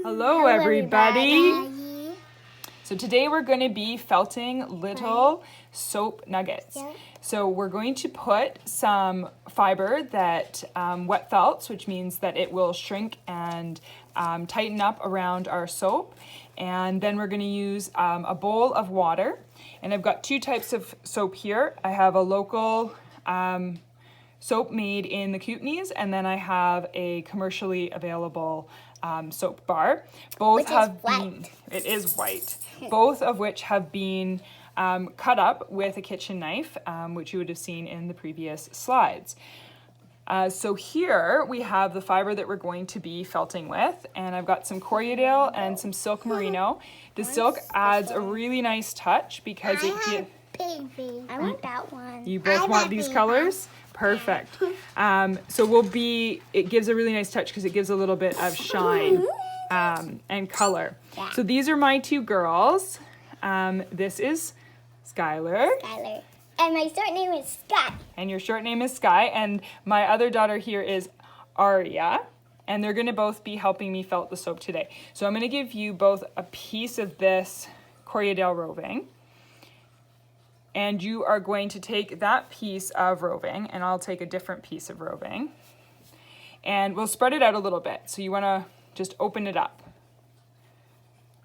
Hello everybody. So today we're going to be felting little soap nuggets. So we're going to put some fiber that wet felts, which means that it will shrink and tighten up around our soap. And then we're going to use a bowl of water. And I've got two types of soap here. I have a local soap made in the Kootenays, and then I have a commercially available soap bar. Both have been, it is white. Both of which have been cut up with a kitchen knife, which you would have seen in the previous slides. So here we have the fiber that we're going to be felting with, and I've got some Corriedale and some silk merino. The silk adds a really nice touch because it gives... I want that one. You both want these colors? Perfect. So it gives a really nice touch because it gives a little bit of shine and color. Yeah. So these are my two girls. This is Skylar. Skylar. And my short name is Sky. And your short name is Sky. And my other daughter here is Aria. And they're going to both be helping me felt the soap today. So I'm going to give you both a piece of this Corriedale roving. And you are going to take that piece of roving, and I'll take a different piece of roving. And we'll spread it out a little bit. So you want to just open it up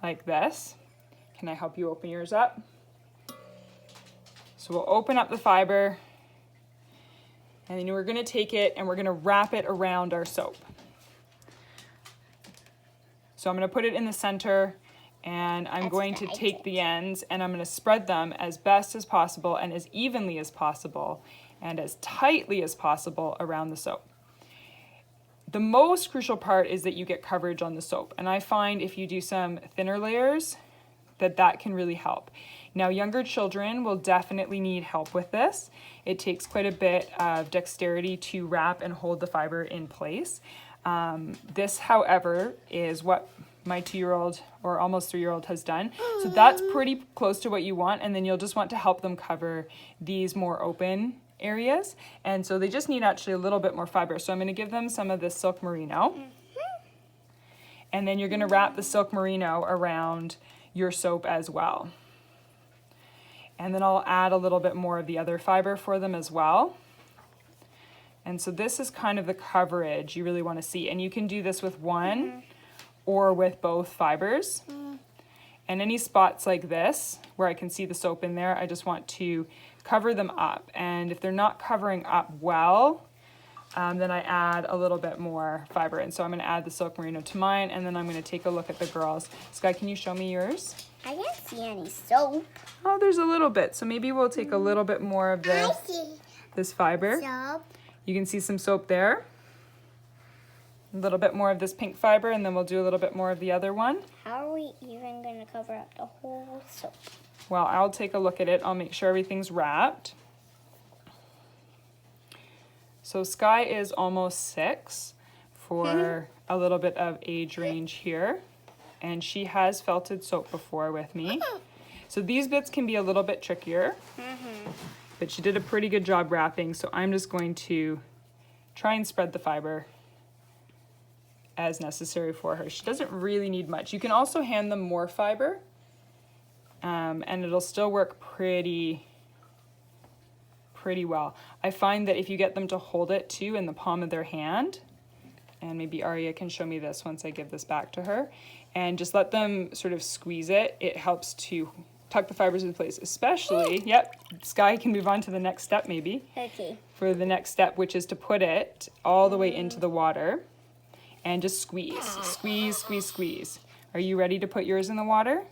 like this. Can I help you open yours up? So we'll open up the fiber, and then we're going to take it and we're going to wrap it around our soap. So I'm going to put it in the center, and I'm going to take the ends and I'm going to spread them as best as possible and as evenly as possible and as tightly as possible around the soap. The most crucial part is that you get coverage on the soap, and I find if you do some thinner layers that can really help. Now, younger children will definitely need help with this. It takes quite a bit of dexterity to wrap and hold the fiber in place. This, however, is what my 2-year-old or almost 3-year-old has done. So that's pretty close to what you want, and then you'll just want to help them cover these more open areas. And so they just need actually a little bit more fiber. So I'm going to give them some of this silk merino. And then you're going to wrap the silk merino around your soap as well. And then I'll add a little bit more of the other fiber for them as well. And so this is kind of the coverage you really want to see. And you can do this with one or with both fibers. And any spots like this where I can see the soap in there, I just want to cover them up. And if they're not covering up well, then I add a little bit more fiber. And so I'm going to add the silk merino to mine, and then I'm going to take a look at the girls. Sky, can you show me yours? I can't see any soap. Oh, there's a little bit. So maybe we'll take a little bit more of this fiber. Soap. You can see some soap there. A little bit more of this pink fiber, and then we'll do a little bit more of the other one. How are we even going to cover up the whole soap? Well, I'll take a look at it. I'll make sure everything's wrapped. So Sky is almost 6 for a little bit of age range here. And she has felted soap before with me. So these bits can be a little bit trickier. But she did a pretty good job wrapping. So I'm just going to try and spread the fiber as necessary for her. She doesn't really need much. You can also hand them more fiber, and it'll still work pretty well. I find that if you get them to hold it too in the palm of their hand, and maybe Aria can show me this once I give this back to her, and just let them sort of squeeze it, it helps to tuck the fibers in place, especially, Sky can move on to the next step maybe. Okay. For the next step, which is to put it all the way into the water. And just squeeze, squeeze, squeeze, squeeze. Are you ready to put yours in the water?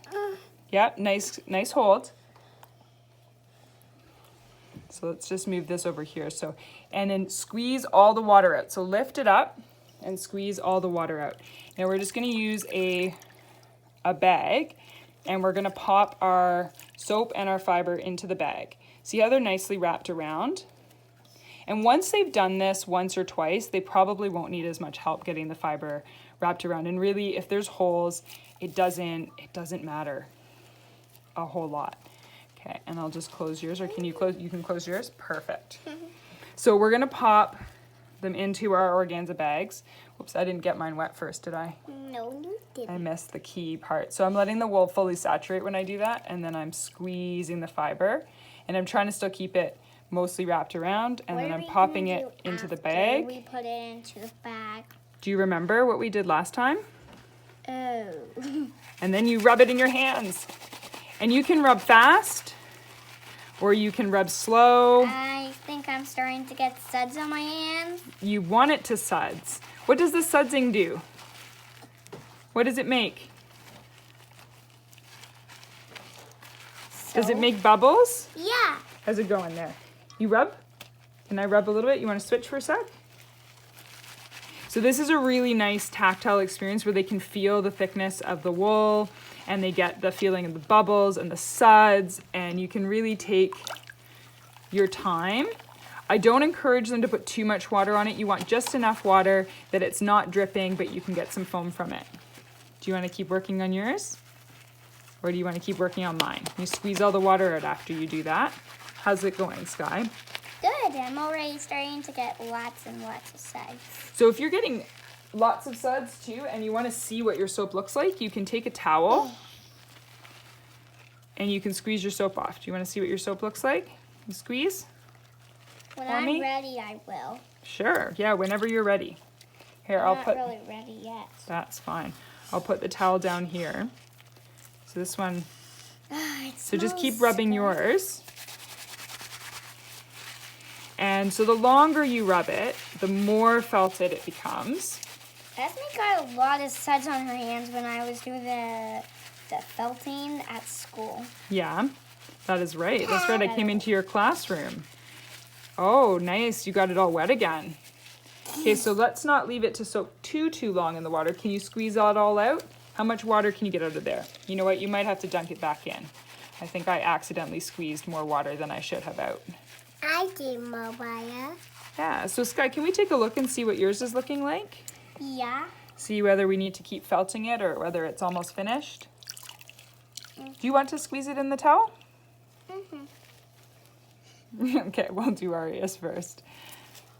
Yep, nice hold. So let's just move this over here. So, and then squeeze all the water out. So lift it up and squeeze all the water out. Now we're just going to use a bag, and we're going to pop our soap and our fiber into the bag. See how they're nicely wrapped around? And once they've done this once or twice, they probably won't need as much help getting the fiber wrapped around. And really, if there's holes, it doesn't matter a whole lot. Okay, and I'll just close yours, or can you close? You can close yours. Perfect. So we're gonna pop them into our organza bags. Oops, I didn't get mine wet first, did I? No, you didn't. I missed the key part. So I'm letting the wool fully saturate when I do that, and then I'm squeezing the fiber, and I'm trying to still keep it mostly wrapped around, and then I'm popping it into the bag. We put it into the bag. Do you remember what we did last time? Oh. And then you rub it in your hands. And you can rub fast, or you can rub slow. I think I'm starting to get suds on my hands. You want it to suds. What does the sudsing do? What does it make? Does it make bubbles? Yeah. How's it going there? You rub? Can I rub a little bit? You want to switch for a sec? So this is a really nice tactile experience where they can feel the thickness of the wool, and they get the feeling of the bubbles and the suds, and you can really take your time. I don't encourage them to put too much water on it. You want just enough water that it's not dripping, but you can get some foam from it. Do you want to keep working on yours? Or do you want to keep working on mine? You squeeze all the water out after you do that. How's it going, Sky? Good. I'm already starting to get lots and lots of suds. So if you're getting lots of suds too, and you want to see what your soap looks like, you can take a towel and you can squeeze your soap off. Do you want to see what your soap looks like? You squeeze? When For I'm me? ready, I will. Sure. Yeah, whenever you're ready. Here, I'll I'm put. not really ready yet. That's fine. I'll put the towel down here. So this one. So just keep rubbing yours. And so the longer you rub it, the more felted it becomes. Esme got a lot of suds on her hands when I was doing the felting at school. Yeah, that is right. That's right. I came into your classroom. Oh, nice. You got it all wet again. Okay, so let's not leave it to soak too long in the water. Can you squeeze that all out? How much water can you get out of there? You know what? You might have to dunk it back in. I think I accidentally squeezed more water than I should have out. I did more water. Yeah, so Sky, can we take a look and see what yours is looking like? Yeah. See whether we need to keep felting it or whether it's almost finished? Do you want to squeeze it in the towel? Okay, we'll do Aria's first.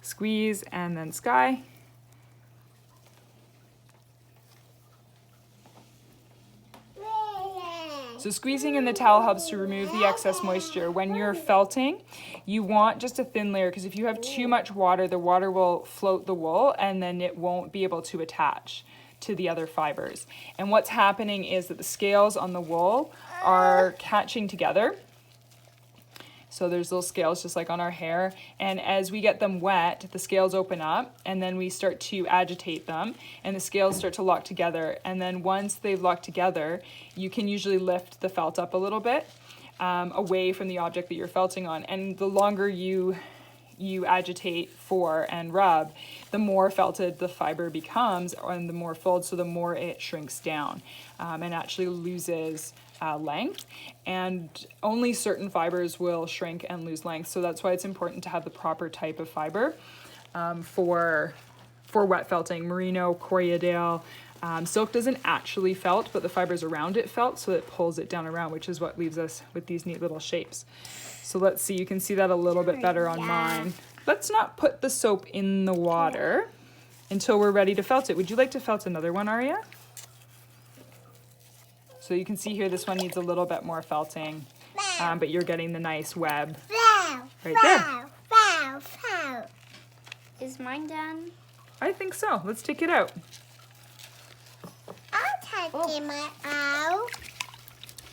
Squeeze and then Sky. So squeezing in the towel helps to remove the excess moisture. When you're felting, you want just a thin layer because if you have too much water, the water will float the wool and then it won't be able to attach to the other fibers. And what's happening is that the scales on the wool are catching together. So there's little scales just like on our hair, and as we get them wet, the scales open up and then we start to agitate them and the scales start to lock together, and then once they've locked together, you can usually lift the felt up a little bit away from the object that you're felting on, and the longer you agitate for and rub, the more felted the fiber becomes and the more fold, so the more it shrinks down and actually loses length, and only certain fibers will shrink and lose length, so that's why it's important to have the proper type of fiber for wet felting. Merino, Corriedale, silk doesn't actually felt, but the fibers around it felt, so it pulls it down around, which is what leaves us with these neat little shapes. So let's see, you can see that a little bit better on mine. Let's not put the soap in the water until we're ready to felt it. Would you like to felt another one, Aria? So you can see here, this one needs a little bit more felting, but you're getting the nice web right there. Is mine done? I think so. Let's take it out. I'll take it out.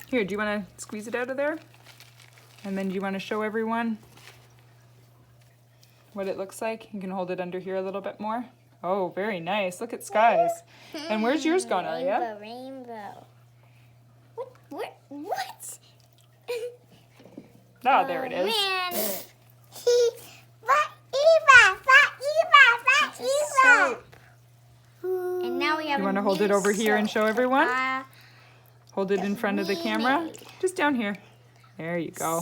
Here, do you want to squeeze it out of there? And then do you want to show everyone what it looks like? You can hold it under here a little bit more. Oh, very nice. Look at Sky's. And where's yours going, Aria? Rainbow. What? Ah, there it is. Man. And now we have. You want to hold it over here and show everyone? Hold it in front of the camera. Just down here. There you go.